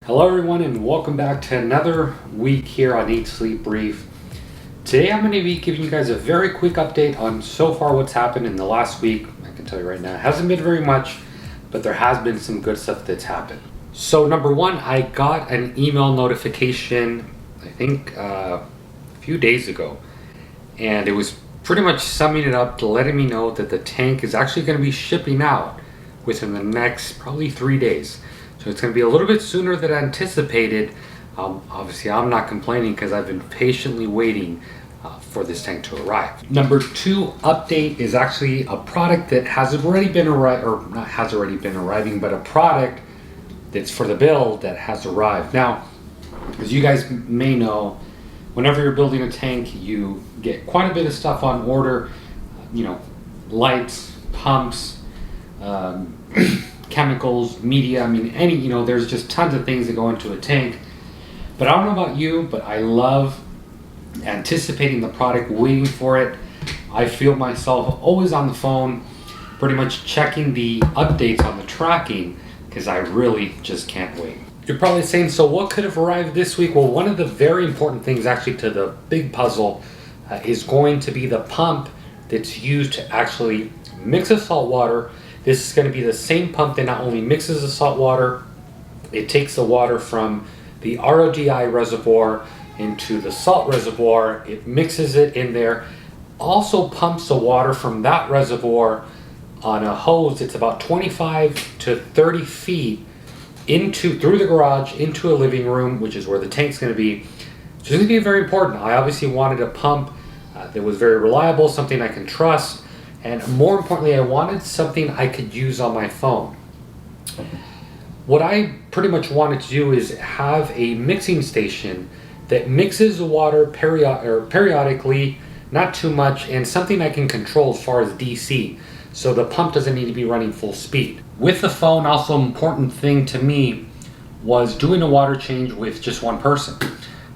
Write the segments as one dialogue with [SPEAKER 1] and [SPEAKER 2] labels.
[SPEAKER 1] Hello everyone and welcome back to another week here on Eat Sleep Brief. Today I'm going to be giving you guys a very quick update on so far what's happened in the last week. I can tell you right now, it hasn't been very much, but there has been some good stuff that's happened. So number one, I got an email notification, I think a few days ago, and it was pretty much summing it up, letting me know that the tank is actually going to be shipping out within the next probably 3 days. So it's going to be a little bit sooner than anticipated. Obviously, I'm not complaining because I've been patiently waiting for this tank to arrive. Number two update is actually a product that has already been arriving, but a product that's for the build that has arrived. Now, as you guys may know, whenever you're building a tank, you get quite a bit of stuff on order. Lights, pumps, chemicals, media, there's just tons of things that go into a tank. But I don't know about you, but I love anticipating the product, waiting for it. I feel myself always on the phone, pretty much checking the updates on the tracking, because I really just can't wait. You're probably saying, so what could have arrived this week? Well, one of the very important things actually to the big puzzle is going to be the pump that's used to actually mix the salt water. This is going to be the same pump that not only mixes the salt water, it takes the water from the RODI reservoir into the salt reservoir, it mixes it in there, also pumps the water from that reservoir on a hose that's about 25 to 30 feet through the garage into a living room, which is where the tank's going to be. So it's going to be very important. I obviously wanted a pump that was very reliable, something I can trust. And more importantly, I wanted something I could use on my phone. What I pretty much wanted to do is have a mixing station that mixes the water periodically, not too much, and something I can control as far as DC, so the pump doesn't need to be running full speed. With the phone, also an important thing to me was doing a water change with just one person.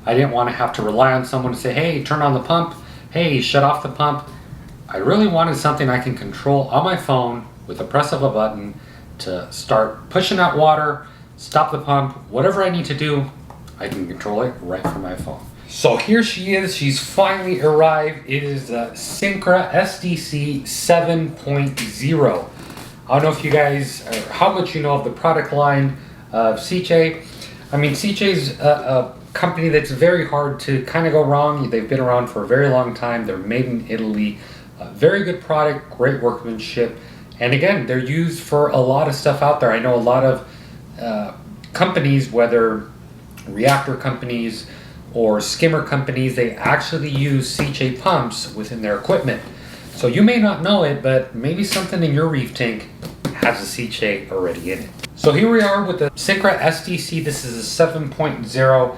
[SPEAKER 1] I didn't want to have to rely on someone to say, hey, turn on the pump, hey, shut off the pump. I really wanted something I can control on my phone with the press of a button to start pushing out water, stop the pump, whatever I need to do, I can control it right from my phone. So here she is, she's finally arrived. It is the SICCE SDC 7.0. I don't know if you guys, or how much you know of the product line of SICCE. SICCE is a company that's very hard to kind of go wrong. They've been around for a very long time. They're made in Italy. Very good product, great workmanship, and again, they're used for a lot of stuff out there. I know a lot of companies, whether reactor companies or skimmer companies, they actually use SICCE pumps within their equipment. So you may not know it, but maybe something in your reef tank has a SICCE already in it. So here we are with the SICCE SDC. This is a 7.0.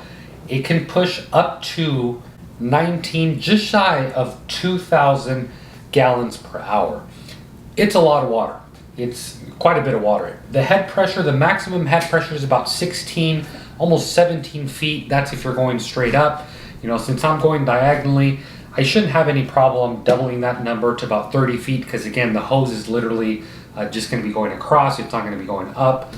[SPEAKER 1] It can push up to 19, just shy of 2,000 gallons per hour. It's a lot of water. It's quite a bit of water. The head pressure, the maximum head pressure is about 16, almost 17 feet. That's if you're going straight up. Since I'm going diagonally, I shouldn't have any problem doubling that number to about 30 feet because again, the hose is literally just going to be going across. It's not going to be going up.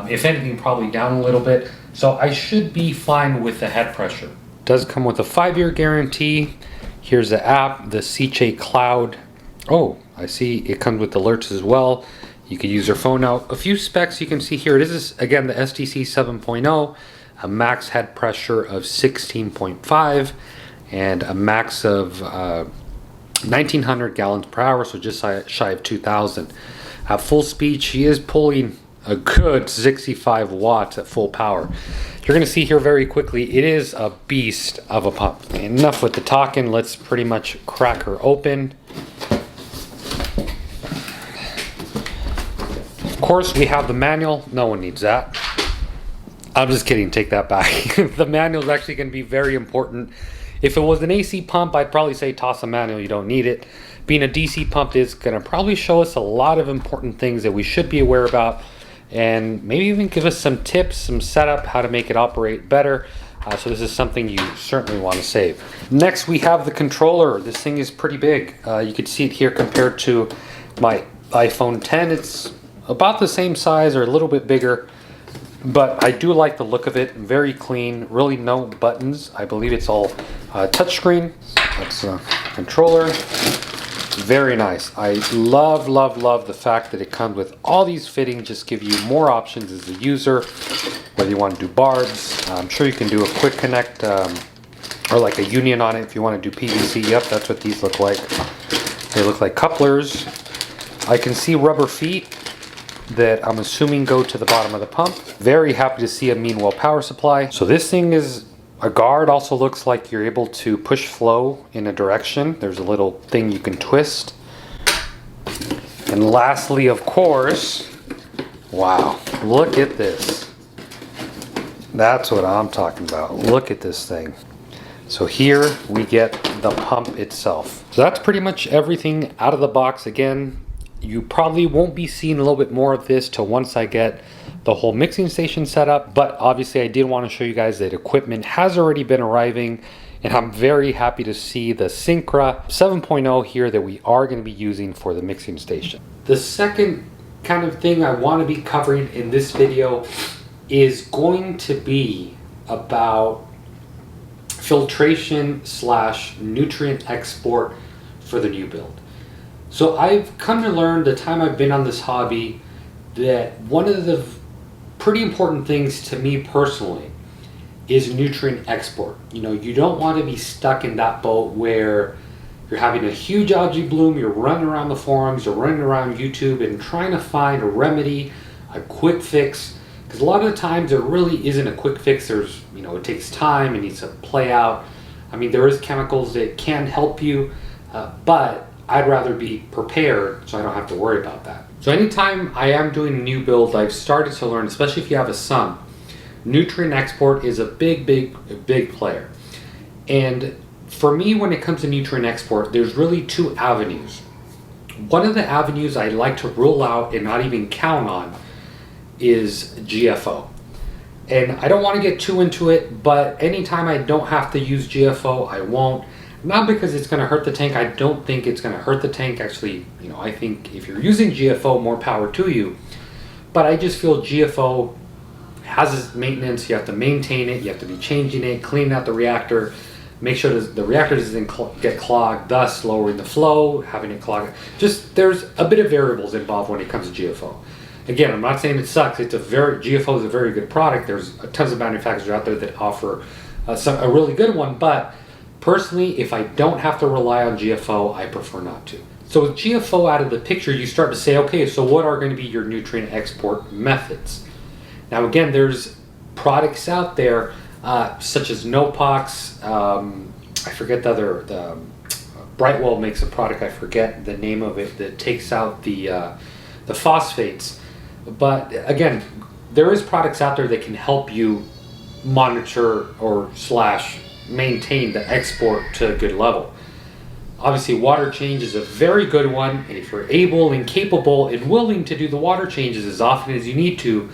[SPEAKER 1] If anything, probably down a little bit. So I should be fine with the head pressure. It does come with a 5-year guarantee. Here's the app, the SICCE Cloud. Oh, I see it comes with alerts as well. You could use your phone now. A few specs you can see here. This is, again, the SDC 7.0, a max head pressure of 16.5 and a max of 1,900 gallons per hour, so just shy of 2,000. At full speed, she is pulling a good 65 watts at full power. You're going to see here very quickly, it is a beast of a pump. Enough with the talking, let's pretty much crack her open. Of course, we have the manual. No one needs that. I'm just kidding, take that back. The manual is actually going to be very important. If it was an AC pump, I'd probably say toss a manual, you don't need it. Being a DC pump is going to probably show us a lot of important things that we should be aware about, and maybe even give us some tips, some setup, how to make it operate better. So this is something you certainly want to save. Next, we have the controller. This thing is pretty big. You can see it here compared to my iPhone 10. It's about the same size or a little bit bigger. But I do like the look of it. Very clean, really no buttons. I believe it's all touchscreen. That's a controller. Very nice. I love, love, love the fact that it comes with all these fittings, just give you more options as a user, whether you want to do barbs. I'm sure you can do a quick connect or like a union on it if you want to do PVC. Yep, that's what these look like. They look like couplers. I can see rubber feet that I'm assuming go to the bottom of the pump. Very happy to see a Meanwell power supply. So this thing is a guard. Also looks like you're able to push flow in a direction. There's a little thing you can twist. And lastly, of course, wow, look at this. That's what I'm talking about. Look at this thing. So here we get the pump itself. So that's pretty much everything out of the box. Again, you probably won't be seeing a little bit more of this till once I get the whole mixing station set up, but obviously I did want to show you guys that equipment has already been arriving, and I'm very happy to see the SICCE 7.0 here that we are going to be using for the mixing station. The second kind of thing I want to be covering in this video is going to be about filtration / nutrient export for the new build. So I've come to learn the time I've been on this hobby that one of the pretty important things to me personally is nutrient export. You know, you don't want to be stuck in that boat where you're having a huge algae bloom, you're running around the forums, you're running around YouTube and trying to find a remedy, a quick fix. Because a lot of the times there really isn't a quick fix. There's, you know, it takes time, it needs to play out. I mean, there is chemicals that can help you, but I'd rather be prepared so I don't have to worry about that. So anytime I am doing a new build, I've started to learn, especially if you have a son, nutrient export is a big player. And for me, when it comes to nutrient export, there's really two avenues. One of the avenues I like to rule out and not even count on is GFO. And I don't want to get too into it, but anytime I don't have to use GFO, I won't. Not because it's going to hurt the tank. I don't think it's going to hurt the tank. Actually, you know, I think if you're using GFO, more power to you. But I just feel GFO has its maintenance. You have to maintain it. You have to be changing it, cleaning out the reactor, make sure the reactor doesn't get clogged, thus lowering the flow, having it clog. Just there's a bit of variables involved when it comes to GFO. Again, I'm not saying it sucks. GFO is a very good product. There's tons of manufacturers out there that offer a really good one, but personally, if I don't have to rely on GFO, I prefer not to. So with GFO out of the picture, you start to say, okay, so what are going to be your nutrient export methods? Now again, there's products out there such as Nopox, I forget the Brightwell makes a product, I forget the name of it, that takes out the phosphates. But again, there is products out there that can help you monitor or / maintain the export to a good level. Obviously, water change is a very good one, and if you're able and capable and willing to do the water changes as often as you need to,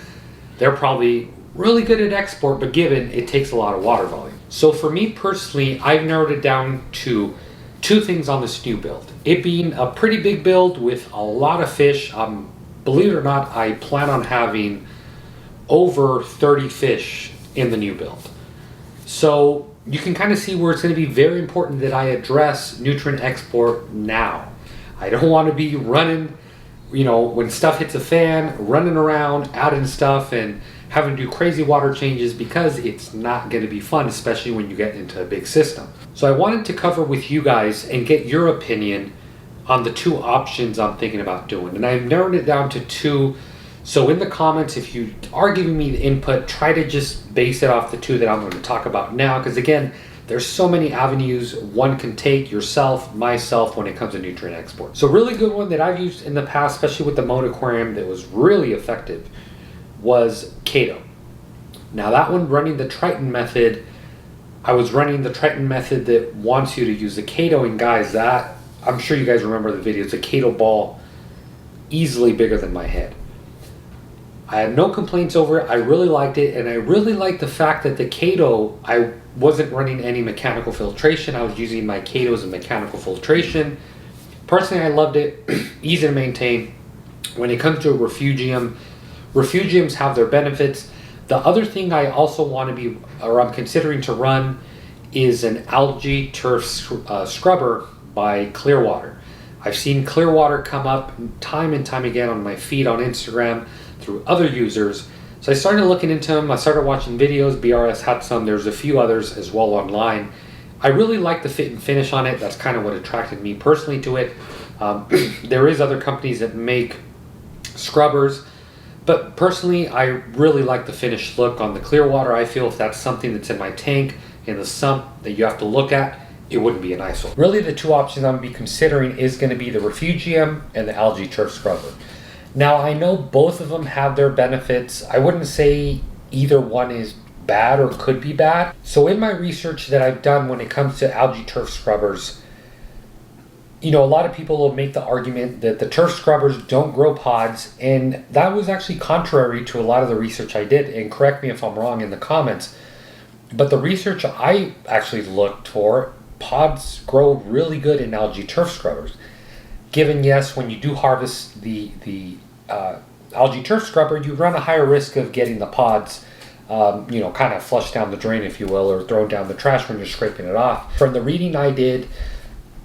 [SPEAKER 1] they're probably really good at export, but given it takes a lot of water volume. So for me personally, I've narrowed it down to two things on this new build. It being a pretty big build with a lot of fish. Believe it or not, I plan on having over 30 fish in the new build. So you can kind of see where it's going to be very important that I address nutrient export now. I don't want to be running, you know, when stuff hits a fan, running around, adding stuff and having to do crazy water changes, because it's not going to be fun, especially when you get into a big system. So I wanted to cover with you guys and get your opinion on the two options I'm thinking about doing. And I've narrowed it down to two. So in the comments, if you are giving me the input, try to just base it off the two that I'm going to talk about now. Because again, there's so many avenues one can take, yourself, myself, when it comes to nutrient export. So a really good one that I've used in the past, especially with the Moat Aquarium, that was really effective was Chaeto. Now that one, running the Triton method, I was running the Triton method that wants you to use the Chaeto, and guys, that, I'm sure you guys remember the video, it's a Chaeto ball easily bigger than my head. I had no complaints over it. I really liked it, and I really liked the fact that the Chaeto, I wasn't running any mechanical filtration. I was using my Chaeto as a mechanical filtration. Personally, I loved it. Easy to maintain. When it comes to a refugium, refugiums have their benefits, The other thing I also want to be, or I'm considering to run, is an algae turf scrubber by Clearwater. I've seen Clearwater come up time and time again on my feed on Instagram through other users. So I started looking into them. I started watching videos. BRS had some. There's a few others as well online. I really like the fit and finish on it. That's kind of what attracted me personally to it. There is other companies that make scrubbers, but personally I really like the finished look on the Clearwater. I feel if that's something that's in my tank, in the sump, that you have to look at, it wouldn't be a nice one. Really the two options I'm going to be considering is going to be the Refugium and the algae turf scrubber. Now I know both of them have their benefits. I wouldn't say either one is bad or could be bad. So in my research that I've done when it comes to algae turf scrubbers, you know, a lot of people will make the argument that the turf scrubbers don't grow pods, and that was actually contrary to a lot of the research I did, and correct me if I'm wrong in the comments. But the research I actually looked for, pods grow really good in algae turf scrubbers. Given, yes, when you do harvest the algae turf scrubber, you run a higher risk of getting the pods, you know, kind of flushed down the drain, if you will, or thrown down the trash when you're scraping it off. From the reading I did,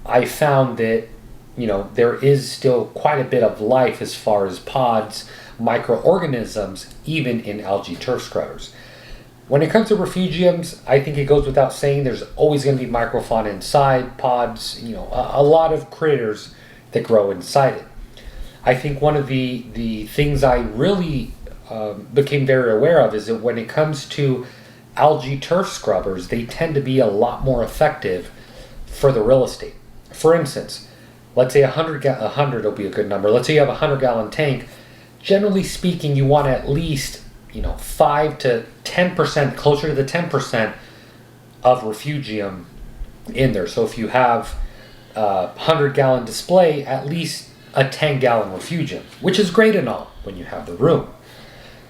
[SPEAKER 1] I found that, you know, there is still quite a bit of life as far as pods, microorganisms, even in algae turf scrubbers. When it comes to refugiums, I think it goes without saying there's always going to be microfauna inside, pods, you know, a lot of critters that grow inside it. I think one of the things I really became very aware of is that when it comes to algae turf scrubbers, they tend to be a lot more effective for the real estate. For instance, let's say 100 will be a good number. Let's say you have a 100-gallon tank. Generally speaking, you want at least, you know, 5 to 10%, closer to the 10% of refugium in there. So if you have a 100-gallon display, at least a 10-gallon refugium, which is great and all when you have the room.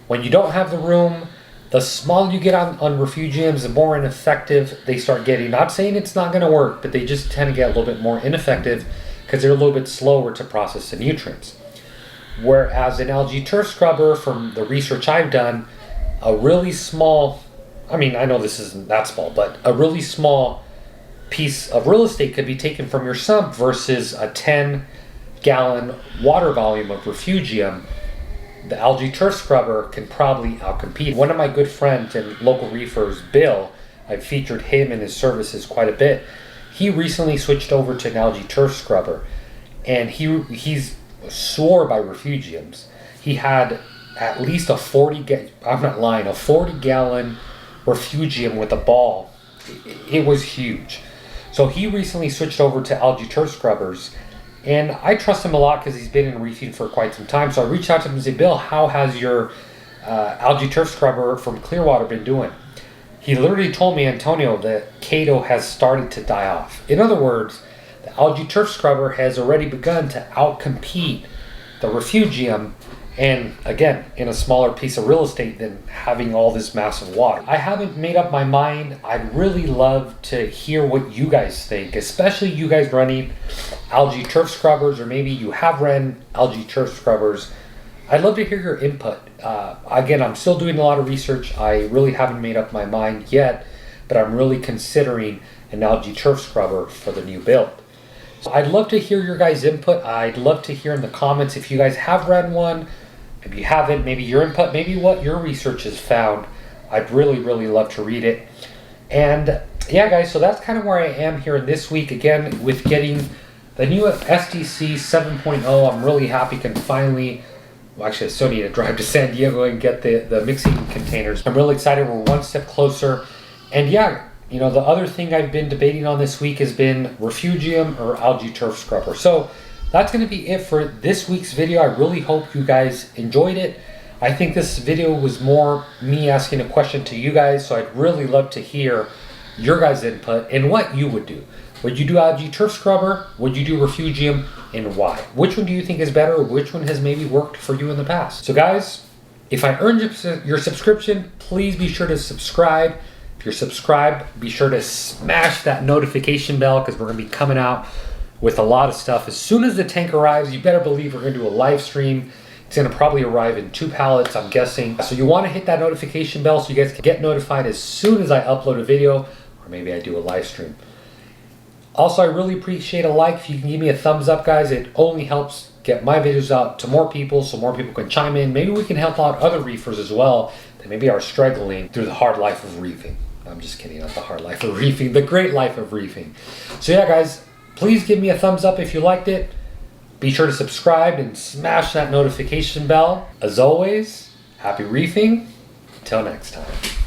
[SPEAKER 1] When you don't have the room, the smaller you get on refugiums, the more ineffective they start getting. Not saying it's not going to work, but they just tend to get a little bit more ineffective because they're a little bit slower to process the nutrients. Whereas an algae turf scrubber, from the research I've done, a really small, I mean, I know this isn't that small, but a really small piece of real estate could be taken from your sump versus a 10-gallon water volume of refugium. The algae turf scrubber can probably outcompete. One of my good friends and local reefers, Bill, I've featured him and his services quite a bit. He recently switched over to an algae turf scrubber, and he's swore by refugiums. He had at least a 40-gallon refugium with a ball. It was huge. So he recently switched over to algae turf scrubbers. And I trust him a lot because he's been in reefing for quite some time. So I reached out to him and said, Bill, how has your algae turf scrubber from Clearwater been doing? He literally told me, Antonio, that Cato has started to die off. In other words, the algae turf scrubber has already begun to outcompete the refugium, and again, in a smaller piece of real estate than having all this massive water. I haven't made up my mind. I'd really love to hear what you guys think, especially you guys running algae turf scrubbers, or maybe you have ran algae turf scrubbers. I'd love to hear your input. Again, I'm still doing a lot of research. I really haven't made up my mind yet, but I'm really considering an algae turf scrubber for the new build. So I'd love to hear your guys' input. I'd love to hear in the comments if you guys have ran one. If you haven't, maybe your input, maybe what your research has found. I'd really, really love to read it. And yeah, guys, so that's kind of where I am here this week. Again, with getting the new SDC 7.0, I'm really happy can finally, well, actually I still need to drive to San Diego and get the mixing containers. I'm really excited. We're one step closer. And yeah, you know, the other thing I've been debating on this week has been refugium or algae turf scrubber. So that's going to be it for this week's video. I really hope you guys enjoyed it. I think this video was more me asking a question to you guys, so I'd really love to hear your guys' input and what you would do. Would you do algae turf scrubber? Would you do refugium, and why? Which one do you think is better, or which one has maybe worked for you in the past? So guys, if I earned your subscription, please be sure to subscribe. If you're subscribed, be sure to smash that notification bell, because we're going to be coming out with a lot of stuff. As soon as the tank arrives, you better believe we're going to do a live stream It's gonna probably arrive in 2 pallets, I'm guessing. So you wanna hit that notification bell so you guys can get notified as soon as I upload a video, or maybe I do a live stream. Also, I really appreciate a like. If you can give me a thumbs up, guys, it only helps get my videos out to more people so more people can chime in. Maybe we can help out other reefers as well that maybe are struggling through the hard life of reefing. I'm just kidding, not the hard life of reefing, the great life of reefing. So yeah, guys, please give me a thumbs up if you liked it. Be sure to subscribe and smash that notification bell. As always, happy reefing. Until next time.